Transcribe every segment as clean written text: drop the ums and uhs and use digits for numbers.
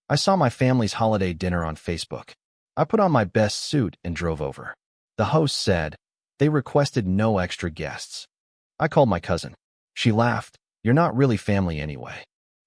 I saw my family's holiday dinner on Facebook. I put on my best suit and drove over. The host said they requested no extra guests. I called my cousin. She laughed. You're not really family anyway.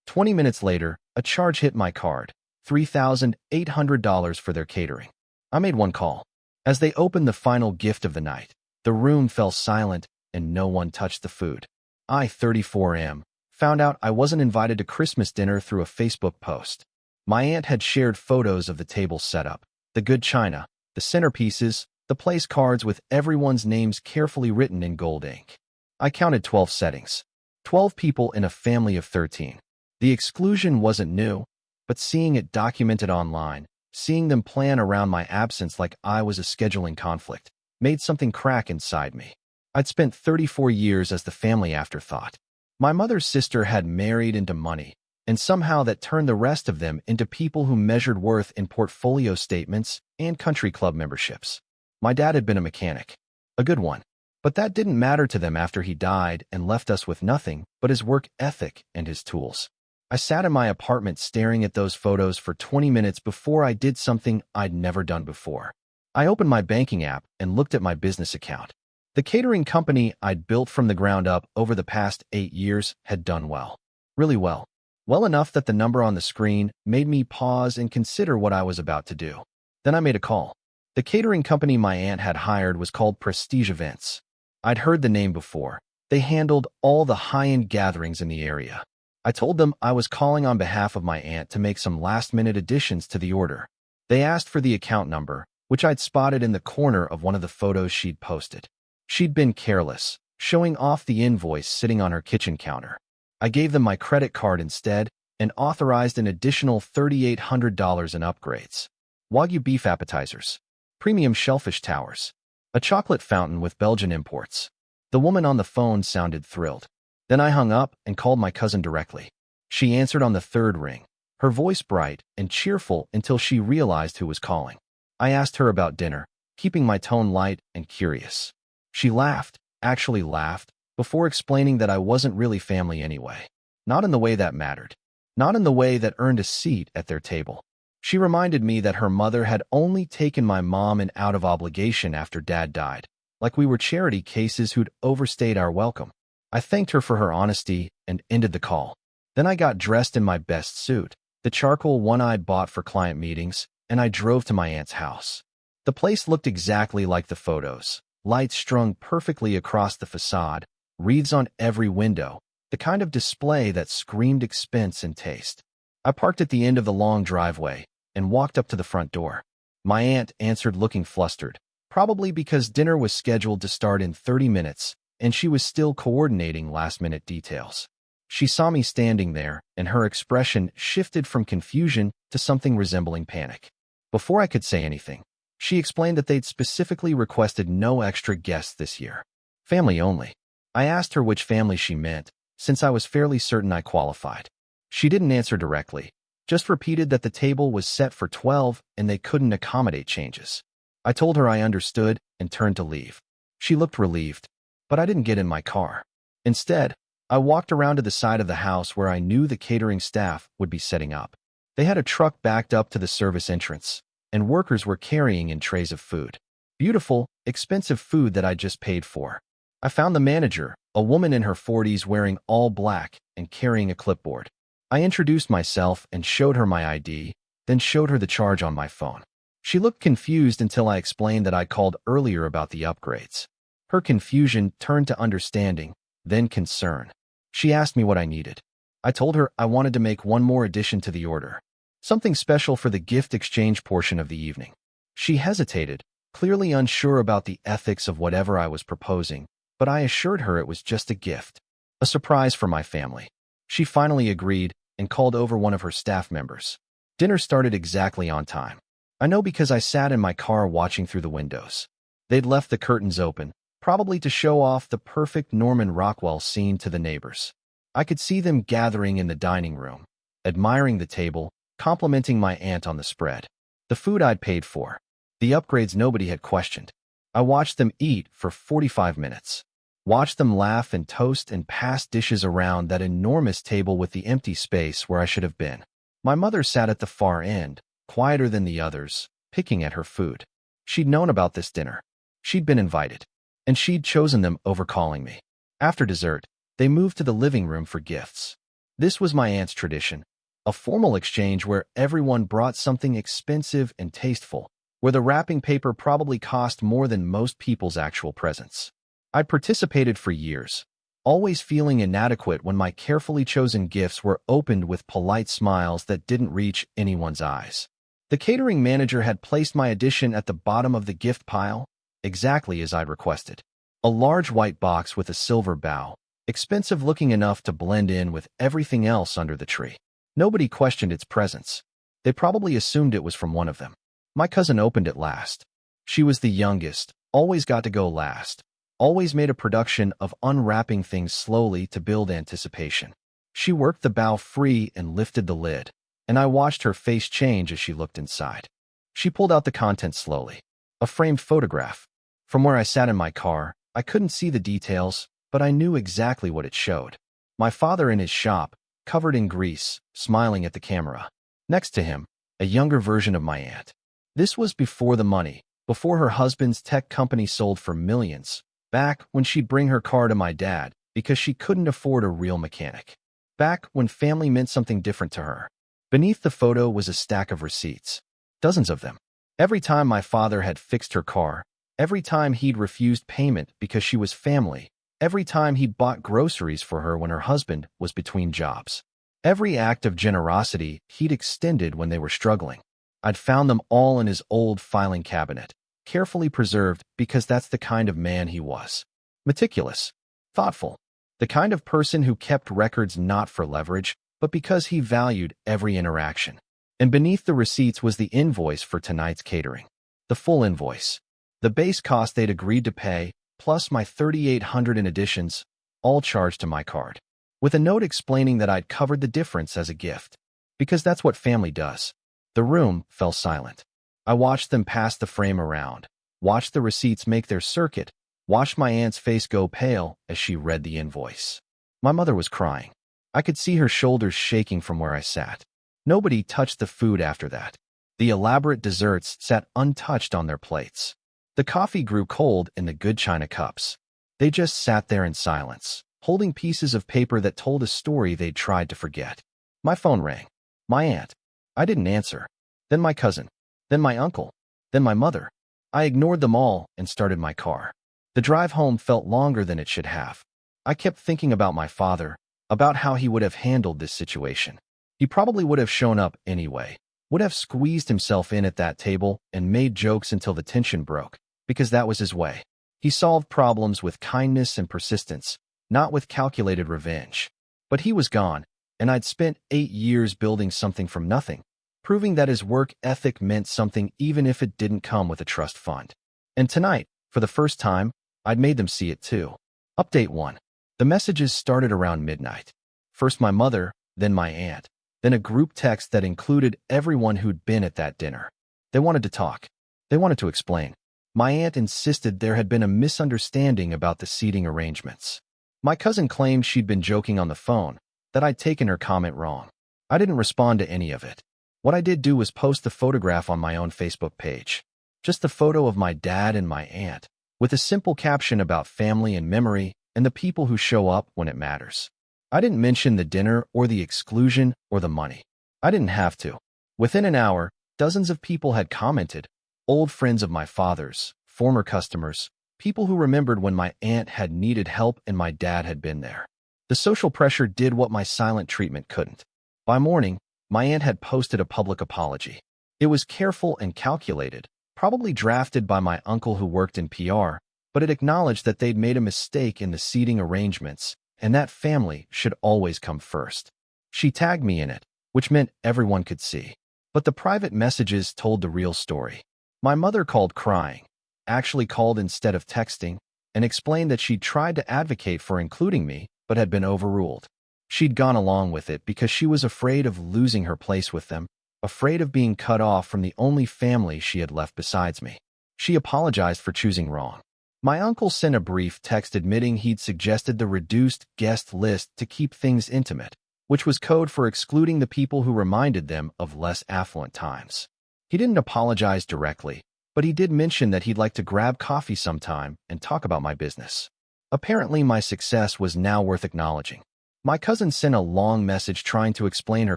20 minutes later, a charge hit my card, $3,800 for their catering. I made one call. As they opened the final gift of the night, the room fell silent and no one touched the food. I, 34 found out I wasn't invited to Christmas dinner through a Facebook post. My aunt had shared photos of the table setup, the good china, the centerpieces, the place cards with everyone's names carefully written in gold ink. I counted 12 settings. 12 people in a family of 13. The exclusion wasn't new, but seeing it documented online, seeing them plan around my absence like I was a scheduling conflict, made something crack inside me. I'd spent 34 years as the family afterthought. My mother's sister had married into money, and somehow that turned the rest of them into people who measured worth in portfolio statements and country club memberships. My dad had been a mechanic, a good one, but that didn't matter to them after he died and left us with nothing but his work ethic and his tools. I sat in my apartment staring at those photos for 20 minutes before I did something I'd never done before. I opened my banking app and looked at my business account. The catering company I'd built from the ground up over the past 8 years had done well. Really well. Well enough that the number on the screen made me pause and consider what I was about to do. Then I made a call. The catering company my aunt had hired was called Prestige Events. I'd heard the name before. They handled all the high-end gatherings in the area. I told them I was calling on behalf of my aunt to make some last-minute additions to the order. They asked for the account number, which I'd spotted in the corner of one of the photos she'd posted. She'd been careless, showing off the invoice sitting on her kitchen counter. I gave them my credit card instead and authorized an additional $3,800 in upgrades. Wagyu beef appetizers, premium shellfish towers, a chocolate fountain with Belgian imports. The woman on the phone sounded thrilled. Then I hung up and called my cousin directly. She answered on the third ring, her voice bright and cheerful until she realized who was calling. I asked her about dinner, keeping my tone light and curious. She laughed, actually laughed, before explaining that I wasn't really family anyway. Not in the way that mattered. Not in the way that earned a seat at their table. She reminded me that her mother had only taken my mom in out of obligation after Dad died, like we were charity cases who'd overstayed our welcome. I thanked her for her honesty and ended the call. Then I got dressed in my best suit, the charcoal one I'd bought for client meetings, and I drove to my aunt's house. The place looked exactly like the photos. Lights strung perfectly across the facade, wreaths on every window, the kind of display that screamed expense and taste. I parked at the end of the long driveway and walked up to the front door. My aunt answered looking flustered, probably because dinner was scheduled to start in 30 minutes and she was still coordinating last-minute details. She saw me standing there, and her expression shifted from confusion to something resembling panic. Before I could say anything, she explained that they'd specifically requested no extra guests this year. Family only. I asked her which family she meant, since I was fairly certain I qualified. She didn't answer directly, just repeated that the table was set for 12 and they couldn't accommodate changes. I told her I understood and turned to leave. She looked relieved, but I didn't get in my car. Instead, I walked around to the side of the house where I knew the catering staff would be setting up. They had a truck backed up to the service entrance, and workers were carrying in trays of food. Beautiful, expensive food that I'd just paid for. I found the manager, a woman in her 40s wearing all black and carrying a clipboard. I introduced myself and showed her my ID, then showed her the charge on my phone. She looked confused until I explained that I called earlier about the upgrades. Her confusion turned to understanding, then concern. She asked me what I needed. I told her I wanted to make one more addition to the order, something special for the gift exchange portion of the evening. She hesitated, clearly unsure about the ethics of whatever I was proposing, but I assured her it was just a gift, a surprise for my family. She finally agreed and called over one of her staff members. Dinner started exactly on time. I know because I sat in my car watching through the windows. They'd left the curtains open, probably to show off the perfect Norman Rockwell scene to the neighbors. I could see them gathering in the dining room, admiring the table, complimenting my aunt on the spread, the food I'd paid for, the upgrades nobody had questioned. I watched them eat for 45 minutes, watched them laugh and toast and pass dishes around that enormous table with the empty space where I should have been. My mother sat at the far end, quieter than the others, picking at her food. She'd known about this dinner. She'd been invited, and she'd chosen them over calling me. After dessert, they moved to the living room for gifts. This was my aunt's tradition, a formal exchange where everyone brought something expensive and tasteful, where the wrapping paper probably cost more than most people's actual presents. I'd participated for years, always feeling inadequate when my carefully chosen gifts were opened with polite smiles that didn't reach anyone's eyes. The catering manager had placed my addition at the bottom of the gift pile, exactly as I'd requested. A large white box with a silver bow, expensive-looking enough to blend in with everything else under the tree. Nobody questioned its presence. They probably assumed it was from one of them. My cousin opened it last. She was the youngest, always got to go last, always made a production of unwrapping things slowly to build anticipation. She worked the bow free and lifted the lid, and I watched her face change as she looked inside. She pulled out the contents slowly. A framed photograph. From where I sat in my car, I couldn't see the details, but I knew exactly what it showed. My father in his shop, covered in grease, smiling at the camera. Next to him, a younger version of my aunt. This was before the money, before her husband's tech company sold for millions, back when she'd bring her car to my dad because she couldn't afford a real mechanic. Back when family meant something different to her. Beneath the photo was a stack of receipts. Dozens of them. Every time my father had fixed her car, every time he'd refused payment because she was family, every time he'd bought groceries for her when her husband was between jobs. Every act of generosity he'd extended when they were struggling. I'd found them all in his old filing cabinet, carefully preserved because that's the kind of man he was. Meticulous. Thoughtful. The kind of person who kept records not for leverage, but because he valued every interaction. And beneath the receipts was the invoice for tonight's catering. The full invoice. The base cost they'd agreed to pay, plus my $3,800 in additions, all charged to my card. With a note explaining that I'd covered the difference as a gift. Because that's what family does. The room fell silent. I watched them pass the frame around, watched the receipts make their circuit, watched my aunt's face go pale as she read the invoice. My mother was crying. I could see her shoulders shaking from where I sat. Nobody touched the food after that. The elaborate desserts sat untouched on their plates. The coffee grew cold in the good china cups. They just sat there in silence, holding pieces of paper that told a story they'd tried to forget. My phone rang. My aunt. I didn't answer. Then my cousin. Then my uncle. Then my mother. I ignored them all and started my car. The drive home felt longer than it should have. I kept thinking about my father, about how he would have handled this situation. He probably would have shown up anyway, would have squeezed himself in at that table and made jokes until the tension broke, because that was his way. He solved problems with kindness and persistence, not with calculated revenge. But he was gone, and I'd spent 8 years building something from nothing, proving that his work ethic meant something even if it didn't come with a trust fund. And tonight, for the first time, I'd made them see it too. Update 1. The messages started around midnight. First my mother, then my aunt, then a group text that included everyone who'd been at that dinner. They wanted to talk. They wanted to explain. My aunt insisted there had been a misunderstanding about the seating arrangements. My cousin claimed she'd been joking on the phone, that I'd taken her comment wrong. I didn't respond to any of it. What I did do was post the photograph on my own Facebook page. Just the photo of my dad and my aunt, with a simple caption about family and memory and the people who show up when it matters. I didn't mention the dinner or the exclusion or the money. I didn't have to. Within an hour, dozens of people had commented, old friends of my father's, former customers, people who remembered when my aunt had needed help and my dad had been there. The social pressure did what my silent treatment couldn't. By morning, my aunt had posted a public apology. It was careful and calculated, probably drafted by my uncle who worked in PR, but it acknowledged that they'd made a mistake in the seating arrangements and that family should always come first. She tagged me in it, which meant everyone could see. But the private messages told the real story. My mother called crying, actually called instead of texting, and explained that she'd tried to advocate for including me, but had been overruled. She'd gone along with it because she was afraid of losing her place with them, afraid of being cut off from the only family she had left besides me. She apologized for choosing wrong. My uncle sent a brief text admitting he'd suggested the reduced guest list to keep things intimate, which was code for excluding the people who reminded them of less affluent times. He didn't apologize directly, but he did mention that he'd like to grab coffee sometime and talk about my business. Apparently, my success was now worth acknowledging. My cousin sent a long message trying to explain her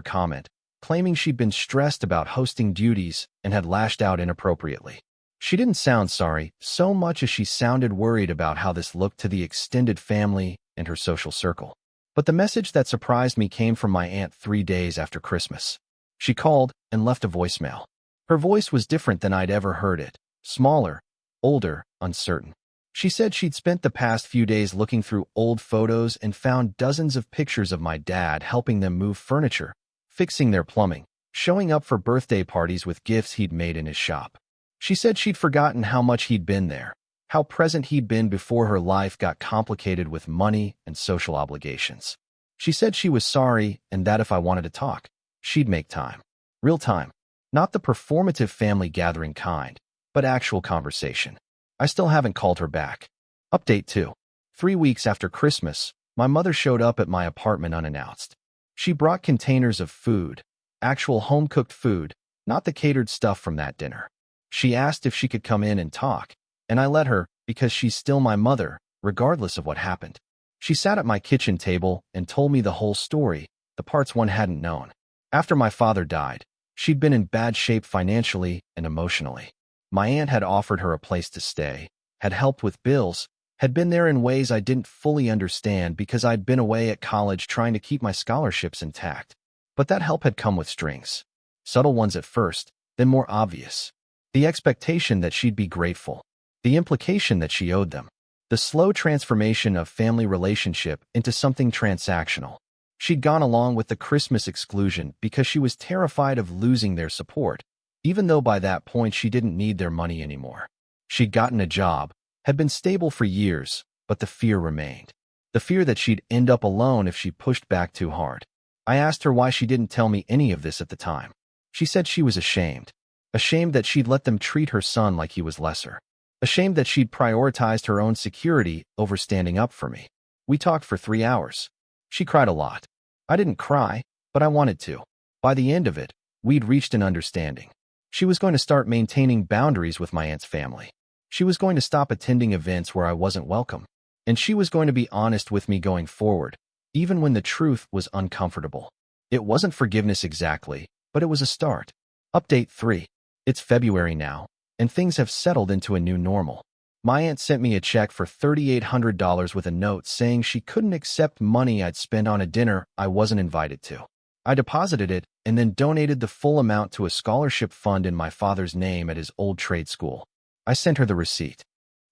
comment, claiming she'd been stressed about hosting duties and had lashed out inappropriately. She didn't sound sorry so much as she sounded worried about how this looked to the extended family and her social circle. But the message that surprised me came from my aunt 3 days after Christmas. She called and left a voicemail. Her voice was different than I'd ever heard it, smaller, older, uncertain. She said she'd spent the past few days looking through old photos and found dozens of pictures of my dad helping them move furniture, fixing their plumbing, showing up for birthday parties with gifts he'd made in his shop. She said she'd forgotten how much he'd been there, how present he'd been before her life got complicated with money and social obligations. She said she was sorry and that if I wanted to talk, she'd make time. Real time. Not the performative family gathering kind, but actual conversation. I still haven't called her back. Update 2. 3 weeks after Christmas, my mother showed up at my apartment unannounced. She brought containers of food, actual home-cooked food, not the catered stuff from that dinner. She asked if she could come in and talk, and I let her because she's still my mother, regardless of what happened. She sat at my kitchen table and told me the whole story, the parts one hadn't known. After my father died, she'd been in bad shape financially and emotionally. My aunt had offered her a place to stay, had helped with bills, had been there in ways I didn't fully understand because I'd been away at college trying to keep my scholarships intact. But that help had come with strings. Subtle ones at first, then more obvious. The expectation that she'd be grateful. The implication that she owed them. The slow transformation of family relationship into something transactional. She'd gone along with the Christmas exclusion because she was terrified of losing their support, even though by that point she didn't need their money anymore. She'd gotten a job, had been stable for years, but the fear remained. The fear that she'd end up alone if she pushed back too hard. I asked her why she didn't tell me any of this at the time. She said she was ashamed. Ashamed that she'd let them treat her son like he was lesser. Ashamed that she'd prioritized her own security over standing up for me. We talked for 3 hours. She cried a lot. I didn't cry, but I wanted to. By the end of it, we'd reached an understanding. She was going to start maintaining boundaries with my aunt's family. She was going to stop attending events where I wasn't welcome. And she was going to be honest with me going forward, even when the truth was uncomfortable. It wasn't forgiveness exactly, but it was a start. Update 3. It's February now, and things have settled into a new normal. My aunt sent me a check for $3,800 with a note saying she couldn't accept money I'd spent on a dinner I wasn't invited to. I deposited it and then donated the full amount to a scholarship fund in my father's name at his old trade school. I sent her the receipt.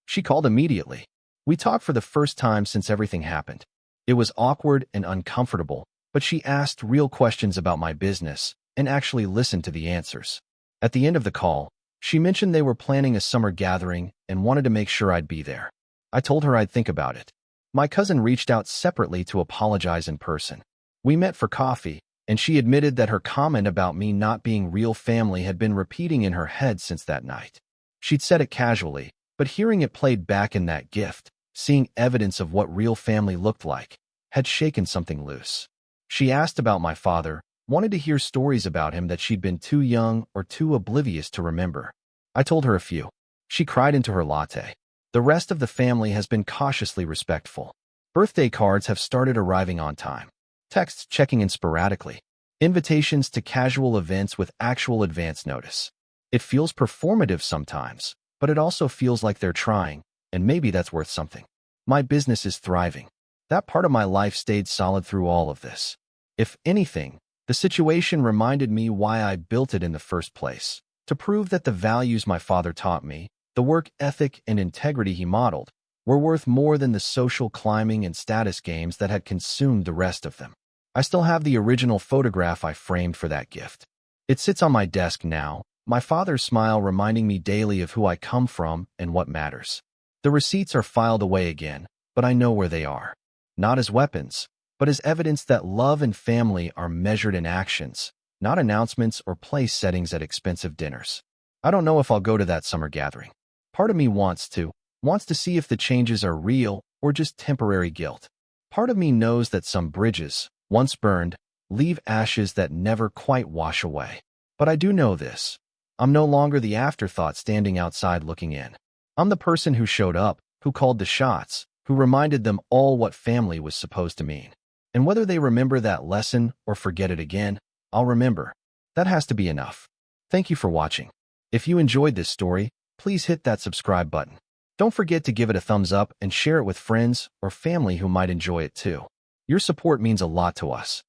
She called immediately. We talked for the first time since everything happened. It was awkward and uncomfortable, but she asked real questions about my business and actually listened to the answers. At the end of the call, she mentioned they were planning a summer gathering and wanted to make sure I'd be there. I told her I'd think about it. My cousin reached out separately to apologize in person. We met for coffee, and she admitted that her comment about me not being real family had been repeating in her head since that night. She'd said it casually, but hearing it played back in that gift, seeing evidence of what real family looked like, had shaken something loose. She asked about my father, wanted to hear stories about him that she'd been too young or too oblivious to remember. I told her a few. She cried into her latte. The rest of the family has been cautiously respectful. Birthday cards have started arriving on time. Texts checking in sporadically. Invitations to casual events with actual advance notice. It feels performative sometimes, but it also feels like they're trying, and maybe that's worth something. My business is thriving. That part of my life stayed solid through all of this. If anything, the situation reminded me why I built it in the first place, to prove that the values my father taught me, the work ethic and integrity he modeled, were worth more than the social climbing and status games that had consumed the rest of them. I still have the original photograph I framed for that gift. It sits on my desk now, my father's smile reminding me daily of who I come from and what matters. The receipts are filed away again, but I know where they are. Not as weapons, but as evidence that love and family are measured in actions, not announcements or place settings at expensive dinners. I don't know if I'll go to that summer gathering. Part of me wants to see if the changes are real or just temporary guilt. Part of me knows that some bridges, once burned, leave ashes that never quite wash away. But I do know this. I'm no longer the afterthought standing outside looking in. I'm the person who showed up, who called the shots, who reminded them all what family was supposed to mean. And whether they remember that lesson or forget it again, I'll remember. That has to be enough. Thank you for watching. If you enjoyed this story, please hit that subscribe button. Don't forget to give it a thumbs up and share it with friends or family who might enjoy it too. Your support means a lot to us.